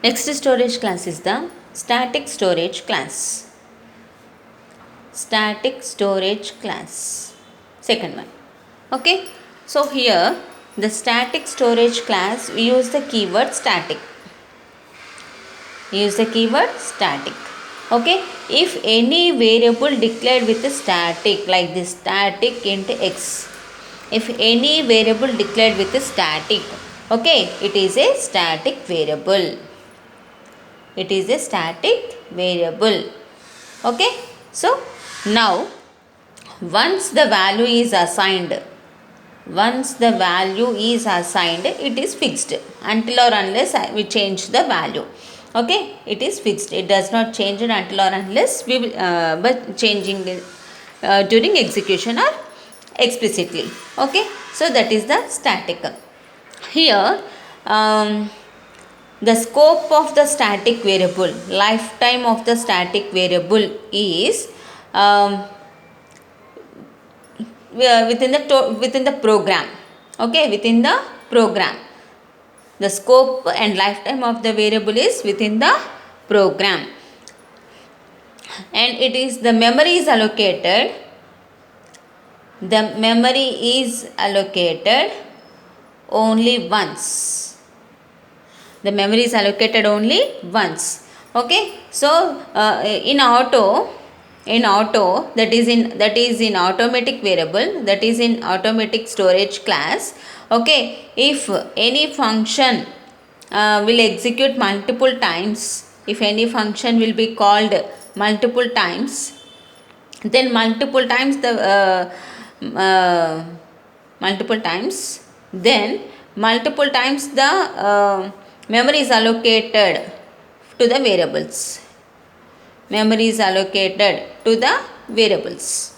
Next storage class is the static storage class. Static storage class, second one. Okay, so here the static storage class, we use the keyword static. Use the keyword static. Okay, if any variable declared with a static, like this static int x, if any variable declared with a static, okay, it is a static variable. It is a static variable. Okay, so now once the value is assigned, it is fixed until or unless we change the value. Okay, it is fixed, it does not change it until or unless we will but changing it during execution or explicitly. Okay, so that is the static. Here the scope of the static variable, lifetime of the static variable is within the program. Okay, within the program, the scope and lifetime of the variable is within the program, and it is the memory is allocated. The memory is allocated only once. The memory is allocated only once. Okay, so in auto, that is in automatic variable, that is in automatic storage class. Okay, if any function will execute multiple times, if any function will be called multiple times, then multiple times the memory is allocated to the variables. Memory is allocated to the variables.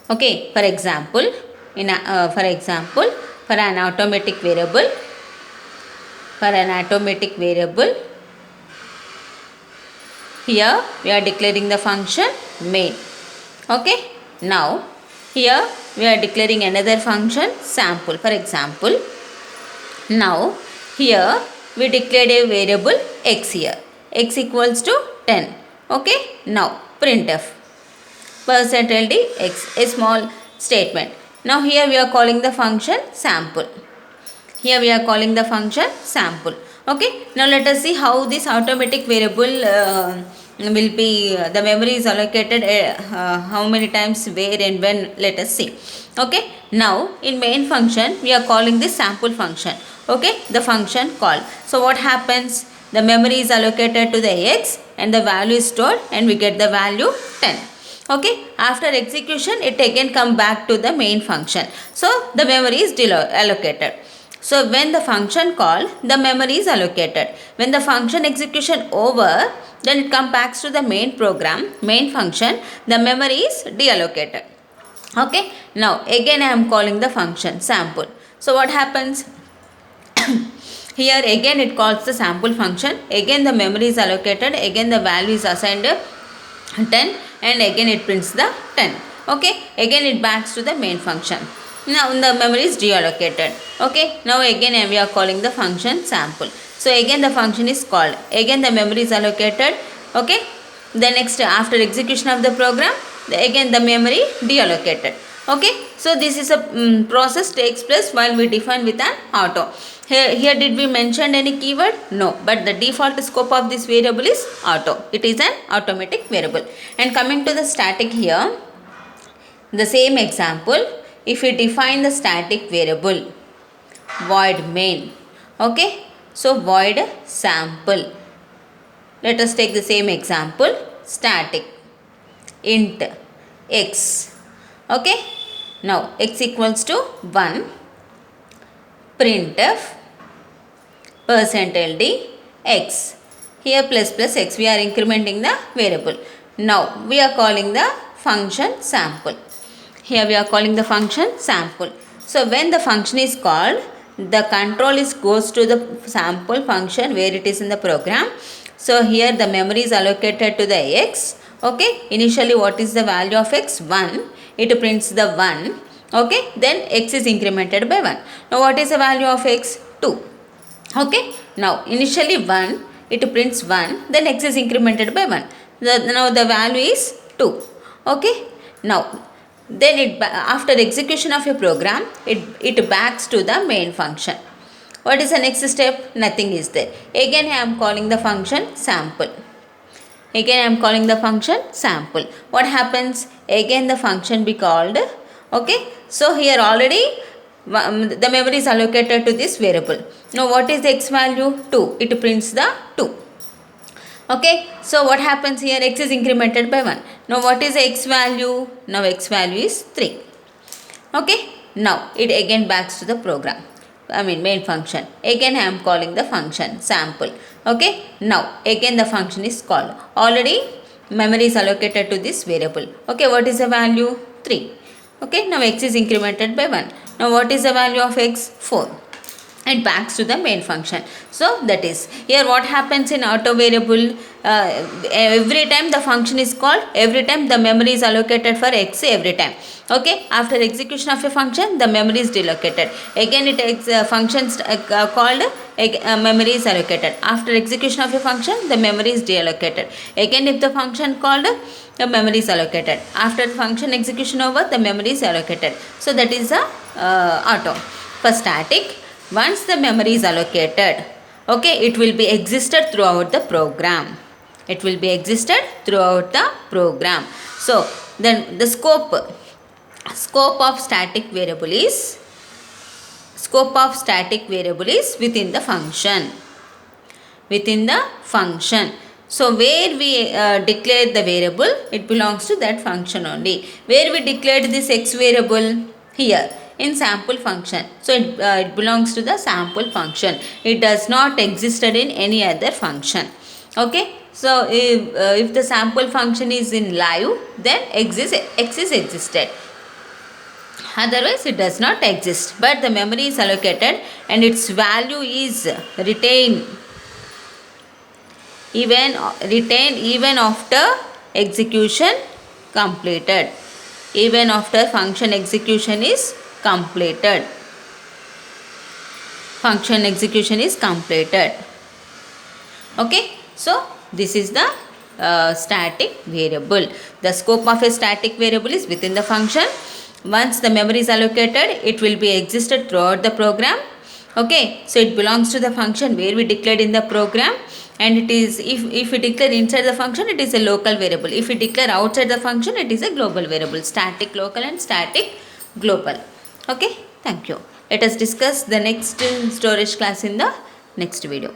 Okay, for example, for an automatic variable, here we are declaring the function main. Okay, now here we are declaring another function sample. For example, now here we declared a variable x here, x equals to 10. Okay, now printf %ld x, a small statement. Now here we are calling the function sample. Okay, now let us see how this automatic variable will be, the memory is allocated how many times, where and when. Let us see. Okay, now in main function we are calling this sample function. Okay, the function call. So what happens? The memory is allocated to the x and the value is stored, and we get the value 10. Okay, after execution it again come back to the main function. So the memory is allocated. So when the function call, the memory is allocated. When the function execution over, then it comes back to the main program, main function, the memory is deallocated. Okay, now again I am calling the function sample. So what happens? Here again it calls the sample function, again the memory is allocated, again the value is assigned 10, and again it prints the 10. Okay, again it backs to the main function. Now the memory is deallocated. Okay, now again we are calling the function sample. So again the function is called, again the memory is allocated. Okay, the next after execution of the program, again the memory deallocated. Okay, so this is a process takes place while we define with an auto. Here did we mention any keyword? No, but the default scope of this variable is auto. It is an automatic variable. And coming to the static here, the same example, if we define the static variable void main. Okay, so void sample. Let us take the same example, static int x. Okay, now x equals to 1, printf %ld x. Here plus x, we are incrementing the variable. Now we are calling the function sample. Here we are calling the function sample. So when the function is called, the control goes to the sample function where it is in the program. So here the memory is allocated to the x. Okay, initially what is the value of x? 1. It prints the 1. Okay, then x is incremented by 1. Now what is the value of x? 2. Okay, now initially 1, it prints 1, then x is incremented by 1. Now the value is 2. Okay, now then after execution of a program, it backs to the main function. What is the next step? Nothing is there. Again I am calling the function sample. Again I am calling the function sample. What happens? Again the function be called. Okay, so here already the memory is allocated to this variable. Now what is the x value? 2. It prints the 2. Okay, so what happens here? X is incremented by 1. Now what is the x value? Now x value is 3. Okay, now it again backs to the program, main function. Again I am calling the function sample. Okay, now again the function is called. Already memory is allocated to this variable. Okay, what is the value? 3. Okay, now x is incremented by 1. Now what is the value of x? 4. It backs to the main function. So that is, here what happens in auto variable, every time the function is called, every time the memory is allocated for x every time. Okay, after execution of a function, the memory is delocated. Again it functions called, memory is allocated. After execution of a function, the memory is deallocated. Again if the function called, the memory is allocated. After function execution over, the memory is allocated. So that is a auto. For static, once the memory is allocated, okay, it will be existed throughout the program. It will be existed throughout the program. So then the scope of static variable is within the function. Within the function. So where we declare the variable, it belongs to that function only. Where we declared this x variable? Here in sample function. So it belongs to the sample function. It does not existed in any other function. Okay, so if the sample function is in live, then x is existed. Otherwise it does not exist. But the memory is allocated and its value is retained even after execution completed. Even after function execution is completed. Function execution is completed. Okay, so this is the static variable. The scope of a static variable is within the function. Once the memory is allocated, it will be existed throughout the program. Okay, so it belongs to the function where we declared in the program, and it is, if we declare inside the function, it is a local variable. If we declare outside the function, it is a global variable. Static local and static global. Okay, thank you. Let us discuss the next storage class in the next video.